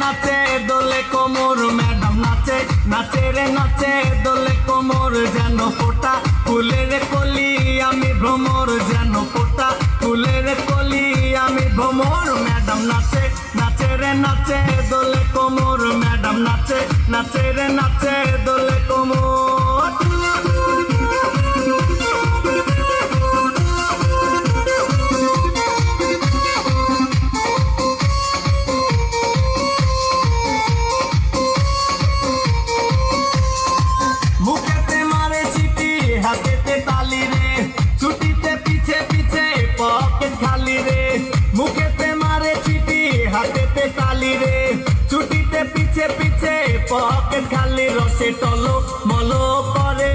নাচে দোলে কোমর ম্যাডাম নাচে নাচে রে নাচে দোলে কোমর যেন ফোটা ফুলের কলি আমি ভ্রমর যেন ফোটা ফুলের কলি আমি ভ্রমর ম্যাডাম নাচে নাচে রে নাচে দোলে কোমর ম্যাডাম নাচে নাচে রে নাচে দোলে কোমর মুখেতে মারে চিঠি হাতেতে তালি রে ছুটিতে পিছে পিছে পকেট খালি রে মুখেতে মারে চিঠি হাতেতে তালি রে ছুটিতে পিছে পিছে পকেট খালি রসে টলো মলো করে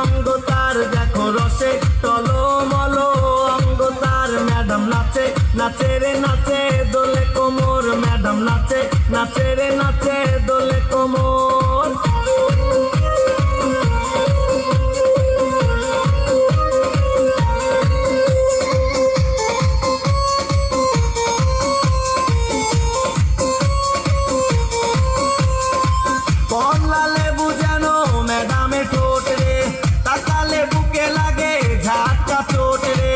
অঙ্গ তার দেখো রসে টলো মলো অঙ্গ তার ম্যাডাম নাচে নাচে রে নাচে দোলে কোমর ম্যাডাম নাচে নাচে রে নাচে দোলে কোমর কমলা লেবু যেন ম্যাডামে ঠোঁট রে তাকালে বুকে লাগে ঝাটকা চোট রে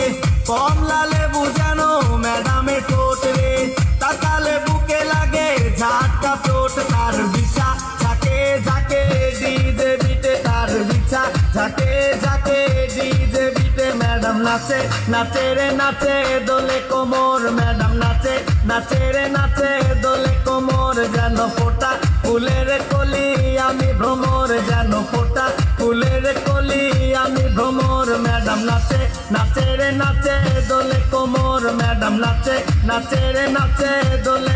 কমলা লেবু যেন ম্যাডামে ঠোঁট রে তাকালে বুকে লাগে ঝাটকা চোট তার বিছা ঝাঁকে ঝাঁকে ডিজে বিটে তার বিছা ঝাঁকে ঝাঁকে ডিজে বিটে ম্যাডাম নাচে নাচে রে নাচে দোলে কোমর ম্যাডাম নাচে নাচে রে নাচে দোলে কোমর যেন ফোটা ফুলের কলি আমি ভ্রমর যেন ফোটা ফুলের কলি আমি ভ্রমর ম্যাডাম নাচে নাচে রে নাচে দোলে কোমর ম্যাডাম নাচে নাচে রে নাচে দোলে